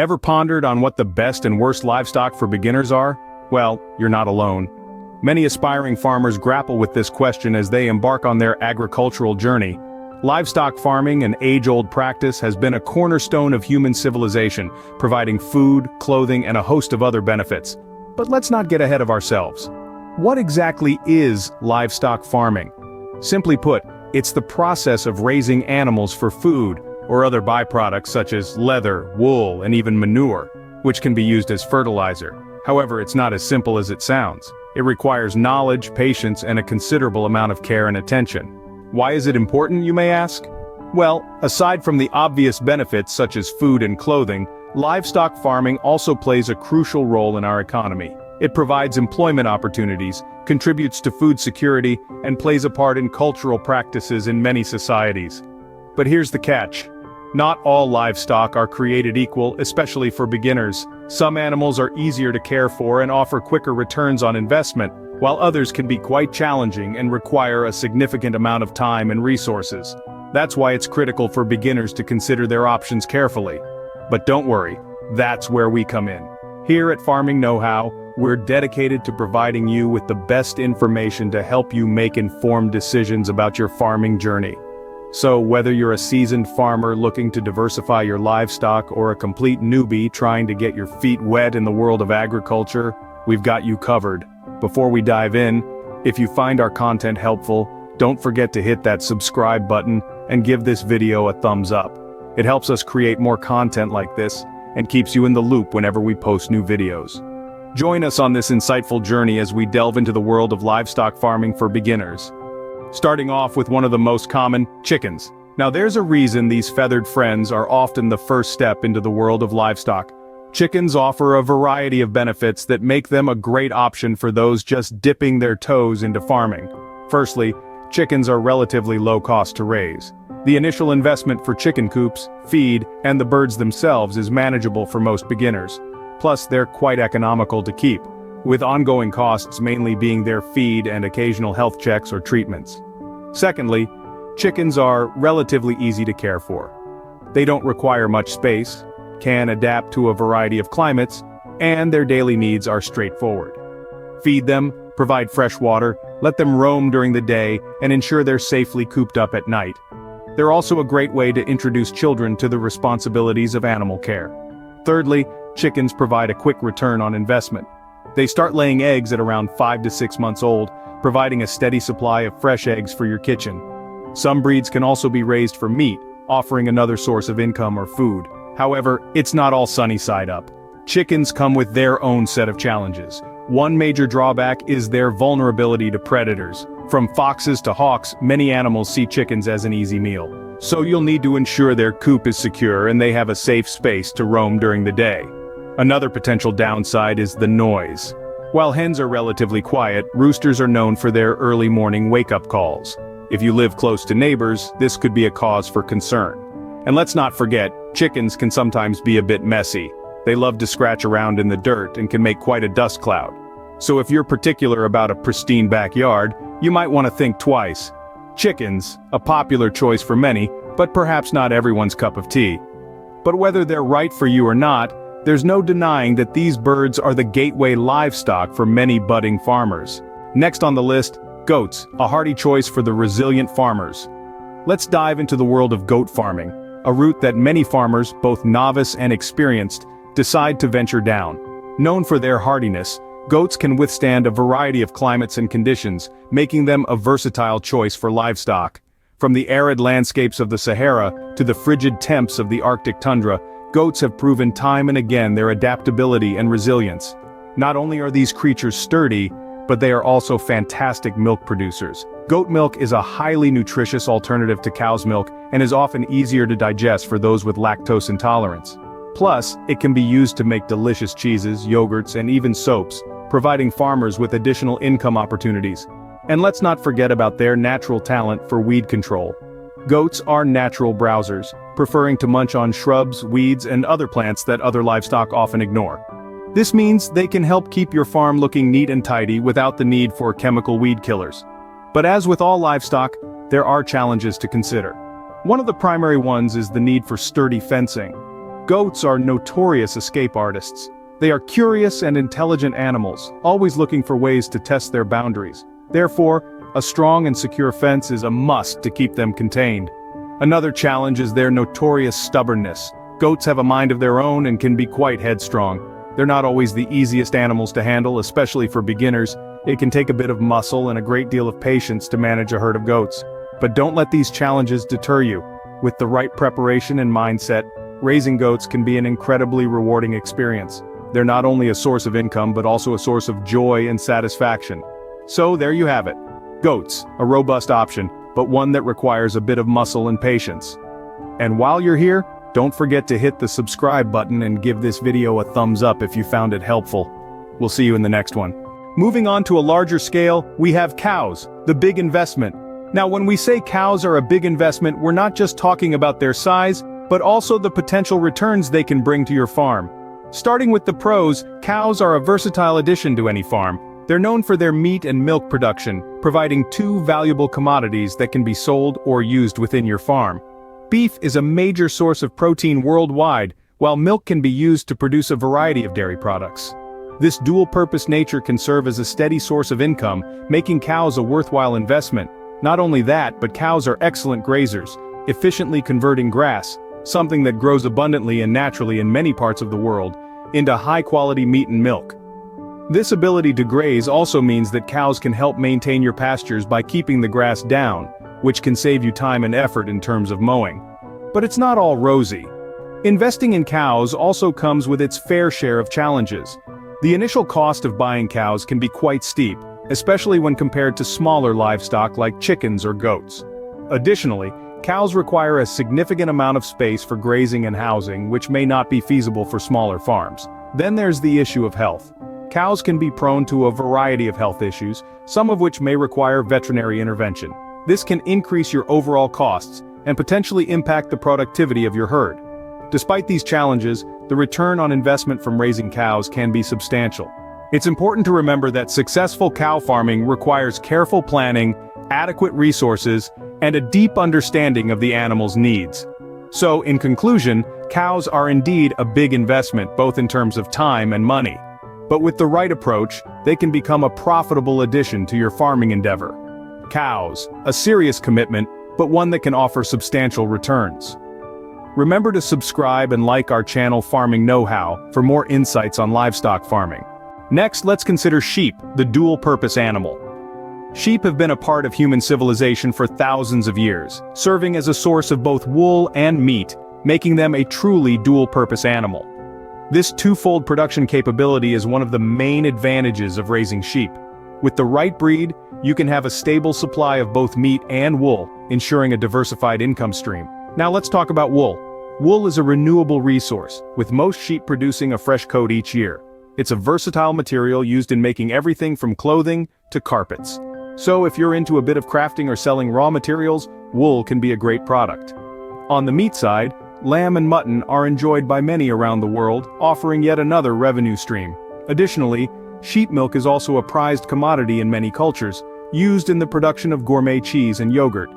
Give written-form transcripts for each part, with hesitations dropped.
Ever pondered on what the best and worst livestock for beginners are? Well, you're not alone. Many aspiring farmers grapple with this question as they embark on their agricultural journey. Livestock farming, an age-old practice, has been a cornerstone of human civilization, providing food, clothing, and a host of other benefits. But let's not get ahead of ourselves. What exactly is livestock farming? Simply put, it's the process of raising animals for food, or other byproducts such as leather, wool, and even manure, which can be used as fertilizer. However, it's not as simple as it sounds. It requires knowledge, patience, and a considerable amount of care and attention. Why is it important, you may ask? Well, aside from the obvious benefits such as food and clothing, livestock farming also plays a crucial role in our economy. It provides employment opportunities, contributes to food security, and plays a part in cultural practices in many societies. But here's the catch. Not all livestock are created equal, especially for beginners. Some animals are easier to care for and offer quicker returns on investment, while others can be quite challenging and require a significant amount of time and resources. That's why it's critical for beginners to consider their options carefully. But don't worry, that's where we come in. Here at Farming Knowhow, we're dedicated to providing you with the best information to help you make informed decisions about your farming journey. So whether you're a seasoned farmer looking to diversify your livestock or a complete newbie trying to get your feet wet in the world of agriculture, we've got you covered. Before we dive in, if you find our content helpful, don't forget to hit that subscribe button and give this video a thumbs up. It helps us create more content like this and keeps you in the loop whenever we post new videos. Join us on this insightful journey as we delve into the world of livestock farming for beginners. Starting off with one of the most common, chickens. Now there's a reason these feathered friends are often the first step into the world of livestock. Chickens offer a variety of benefits that make them a great option for those just dipping their toes into farming. Firstly, chickens are relatively low cost to raise. The initial investment for chicken coops, feed, and the birds themselves is manageable for most beginners. Plus, they're quite economical to keep, with ongoing costs mainly being their feed and occasional health checks or treatments. Secondly, chickens are relatively easy to care for. They don't require much space, can adapt to a variety of climates, and their daily needs are straightforward. Feed them, provide fresh water, let them roam during the day, and ensure they're safely cooped up at night. They're also a great way to introduce children to the responsibilities of animal care. Thirdly, chickens provide a quick return on investment. They start laying eggs at around 5 to 6 months old, providing a steady supply of fresh eggs for your kitchen. Some breeds can also be raised for meat, offering another source of income or food. However, it's not all sunny side up. Chickens come with their own set of challenges. One major drawback is their vulnerability to predators. From foxes to hawks, many animals see chickens as an easy meal. So you'll need to ensure their coop is secure and they have a safe space to roam during the day. Another potential downside is the noise. While hens are relatively quiet, roosters are known for their early morning wake-up calls. If you live close to neighbors, this could be a cause for concern. And let's not forget, chickens can sometimes be a bit messy. They love to scratch around in the dirt and can make quite a dust cloud. So if you're particular about a pristine backyard, you might want to think twice. Chickens, a popular choice for many, but perhaps not everyone's cup of tea. But whether they're right for you or not, there's no denying that these birds are the gateway livestock for many budding farmers. Next on the list, goats, a hearty choice for the resilient farmers. Let's dive into the world of goat farming, a route that many farmers, both novice and experienced, decide to venture down. Known for their hardiness, goats can withstand a variety of climates and conditions, making them a versatile choice for livestock. From the arid landscapes of the Sahara to the frigid temps of the Arctic tundra, goats have proven time and again their adaptability and resilience. Not only are these creatures sturdy, but they are also fantastic milk producers. Goat milk is a highly nutritious alternative to cow's milk and is often easier to digest for those with lactose intolerance. Plus, it can be used to make delicious cheeses, yogurts, and even soaps, providing farmers with additional income opportunities. And let's not forget about their natural talent for weed control. Goats are natural browsers, preferring to munch on shrubs, weeds, and other plants that other livestock often ignore. This means they can help keep your farm looking neat and tidy without the need for chemical weed killers. But as with all livestock, there are challenges to consider. One of the primary ones is the need for sturdy fencing. Goats are notorious escape artists. They are curious and intelligent animals, always looking for ways to test their boundaries. Therefore, a strong and secure fence is a must to keep them contained. Another challenge is their notorious stubbornness. Goats have a mind of their own and can be quite headstrong. They're not always the easiest animals to handle, especially for beginners. It can take a bit of muscle and a great deal of patience to manage a herd of goats. But don't let these challenges deter you. With the right preparation and mindset, raising goats can be an incredibly rewarding experience. They're not only a source of income but also a source of joy and satisfaction. So there you have it. Goats, a robust option, but one that requires a bit of muscle and patience. And while you're here, don't forget to hit the subscribe button and give this video a thumbs up if you found it helpful. We'll see you in the next one. Moving on to a larger scale, we have cows, the big investment. Now when we say cows are a big investment, we're not just talking about their size, but also the potential returns they can bring to your farm. Starting with the pros, cows are a versatile addition to any farm. They're known for their meat and milk production, providing two valuable commodities that can be sold or used within your farm. Beef is a major source of protein worldwide, while milk can be used to produce a variety of dairy products. This dual-purpose nature can serve as a steady source of income, making cows a worthwhile investment. Not only that, but cows are excellent grazers, efficiently converting grass, something that grows abundantly and naturally in many parts of the world, into high-quality meat and milk. This ability to graze also means that cows can help maintain your pastures by keeping the grass down, which can save you time and effort in terms of mowing. But it's not all rosy. Investing in cows also comes with its fair share of challenges. The initial cost of buying cows can be quite steep, especially when compared to smaller livestock like chickens or goats. Additionally, cows require a significant amount of space for grazing and housing, which may not be feasible for smaller farms. Then there's the issue of health. Cows can be prone to a variety of health issues, some of which may require veterinary intervention. This can increase your overall costs and potentially impact the productivity of your herd. Despite these challenges, the return on investment from raising cows can be substantial. It's important to remember that successful cow farming requires careful planning, adequate resources, and a deep understanding of the animal's needs. So, in conclusion, cows are indeed a big investment both in terms of time and money. But with the right approach, they can become a profitable addition to your farming endeavor. Cows, a serious commitment, but one that can offer substantial returns. Remember to subscribe and like our channel Farming Know-How for more insights on livestock farming. Next, let's consider sheep, the dual-purpose animal. Sheep have been a part of human civilization for thousands of years, serving as a source of both wool and meat, making them a truly dual-purpose animal. This twofold production capability is one of the main advantages of raising sheep. With the right breed, you can have a stable supply of both meat and wool, ensuring a diversified income stream. Now let's talk about wool. Wool is a renewable resource, with most sheep producing a fresh coat each year. It's a versatile material used in making everything from clothing to carpets. So if you're into a bit of crafting or selling raw materials, wool can be a great product. On the meat side, lamb and mutton are enjoyed by many around the world, offering yet another revenue stream. Additionally, sheep milk is also a prized commodity in many cultures, used in the production of gourmet cheese and yogurt.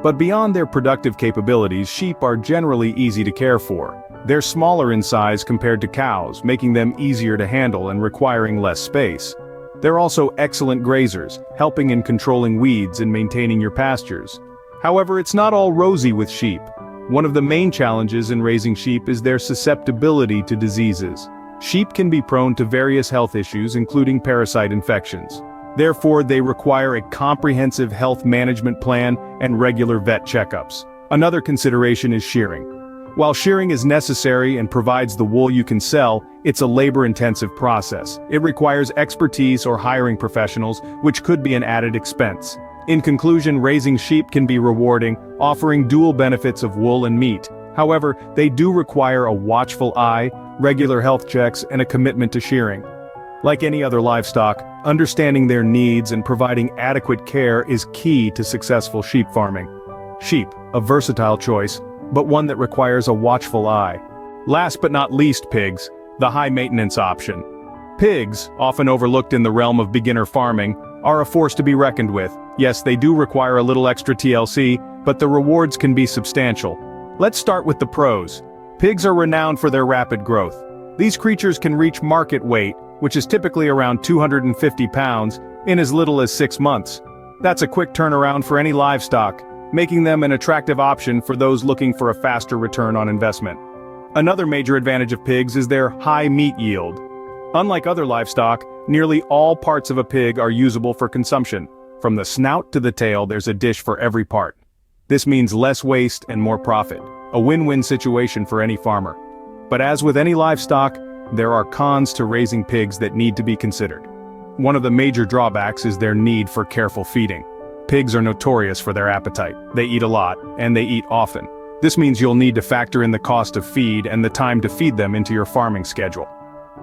But beyond their productive capabilities, sheep are generally easy to care for. They're smaller in size compared to cows, making them easier to handle and requiring less space. They're also excellent grazers, helping in controlling weeds and maintaining your pastures. However, it's not all rosy with sheep. One of the main challenges in raising sheep is their susceptibility to diseases. Sheep can be prone to various health issues, including parasite infections. Therefore, they require a comprehensive health management plan and regular vet checkups. Another consideration is shearing. While shearing is necessary and provides the wool you can sell, it's a labor-intensive process. It requires expertise or hiring professionals, which could be an added expense. In conclusion, raising sheep can be rewarding, offering dual benefits of wool and meat. However, they do require a watchful eye, regular health checks, and a commitment to shearing. Like any other livestock, understanding their needs and providing adequate care is key to successful sheep farming. Sheep, a versatile choice, but one that requires a watchful eye. Last but not least, pigs, the high-maintenance option. Pigs, often overlooked in the realm of beginner farming, are a force to be reckoned with. Yes, they do require a little extra TLC, but the rewards can be substantial. Let's start with the pros. Pigs are renowned for their rapid growth. These creatures can reach market weight, which is typically around 250 pounds, in as little as 6 months. That's a quick turnaround for any livestock, making them an attractive option for those looking for a faster return on investment. Another major advantage of pigs is their high meat yield. Unlike other livestock, nearly all parts of a pig are usable for consumption. From the snout to the tail, there's a dish for every part. This means less waste and more profit, a win-win situation for any farmer. But as with any livestock, there are cons to raising pigs that need to be considered. One of the major drawbacks is their need for careful feeding. Pigs are notorious for their appetite. They eat a lot, and they eat often. This means you'll need to factor in the cost of feed and the time to feed them into your farming schedule.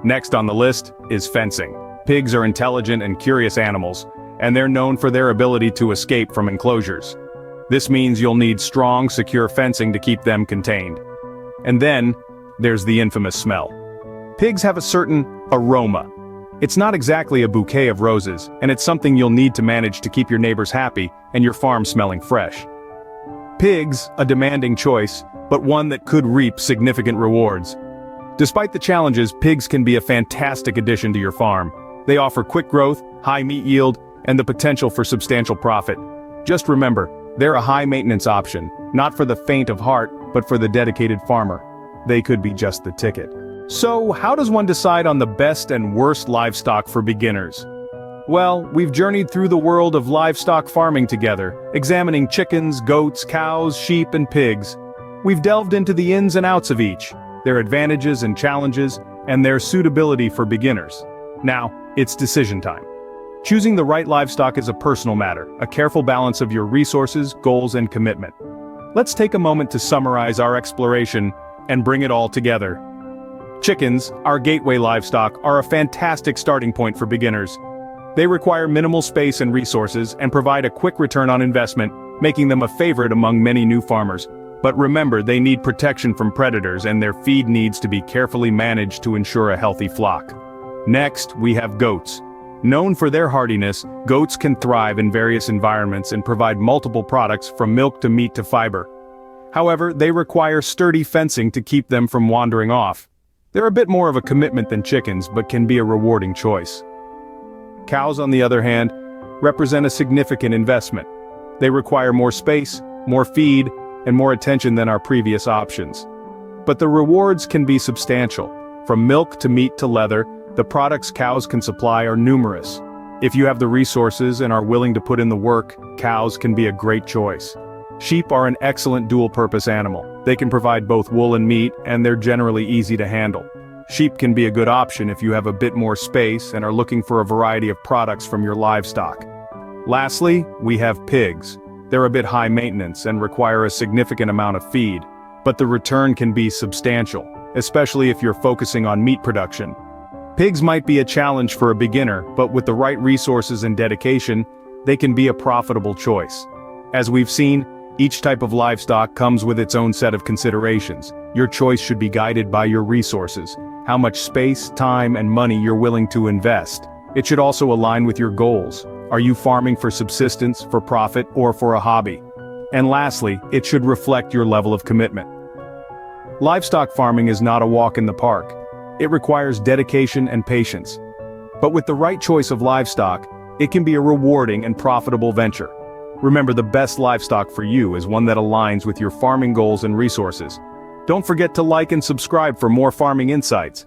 Next on the list is fencing. Pigs are intelligent and curious animals, and they're known for their ability to escape from enclosures. This means you'll need strong, secure fencing to keep them contained. And then, there's the infamous smell. Pigs have a certain aroma. It's not exactly a bouquet of roses, and it's something you'll need to manage to keep your neighbors happy and your farm smelling fresh. Pigs, a demanding choice, but one that could reap significant rewards. Despite the challenges, pigs can be a fantastic addition to your farm. They offer quick growth, high meat yield, and the potential for substantial profit. Just remember, they're a high-maintenance option, not for the faint of heart, but for the dedicated farmer. They could be just the ticket. So, how does one decide on the best and worst livestock for beginners? Well, we've journeyed through the world of livestock farming together, examining chickens, goats, cows, sheep, and pigs. We've delved into the ins and outs of each, their advantages and challenges, and their suitability for beginners. Now, it's decision time. Choosing the right livestock is a personal matter, a careful balance of your resources, goals, and commitment. Let's take a moment to summarize our exploration and bring it all together. Chickens, our gateway livestock, are a fantastic starting point for beginners. They require minimal space and resources and provide a quick return on investment, making them a favorite among many new farmers. But remember, they need protection from predators and their feed needs to be carefully managed to ensure a healthy flock. Next, we have goats. Known for their hardiness, goats can thrive in various environments and provide multiple products from milk to meat to fiber. However, they require sturdy fencing to keep them from wandering off. They're a bit more of a commitment than chickens, but can be a rewarding choice. Cows, on the other hand, represent a significant investment. They require more space, more feed, and more attention than our previous options. But the rewards can be substantial. From milk to meat to leather, the products cows can supply are numerous. If you have the resources and are willing to put in the work, cows can be a great choice. Sheep are an excellent dual-purpose animal. They can provide both wool and meat, and they're generally easy to handle. Sheep can be a good option if you have a bit more space and are looking for a variety of products from your livestock. Lastly, we have pigs. They're a bit high maintenance and require a significant amount of feed, but the return can be substantial, especially if you're focusing on meat production. Pigs might be a challenge for a beginner, but with the right resources and dedication, they can be a profitable choice. As we've seen, each type of livestock comes with its own set of considerations. Your choice should be guided by your resources, how much space, time, and money you're willing to invest. It should also align with your goals. Are you farming for subsistence, for profit, or for a hobby? And lastly, it should reflect your level of commitment. Livestock farming is not a walk in the park. It requires dedication and patience. But with the right choice of livestock, it can be a rewarding and profitable venture. Remember, the best livestock for you is one that aligns with your farming goals and resources. Don't forget to like and subscribe for more farming insights.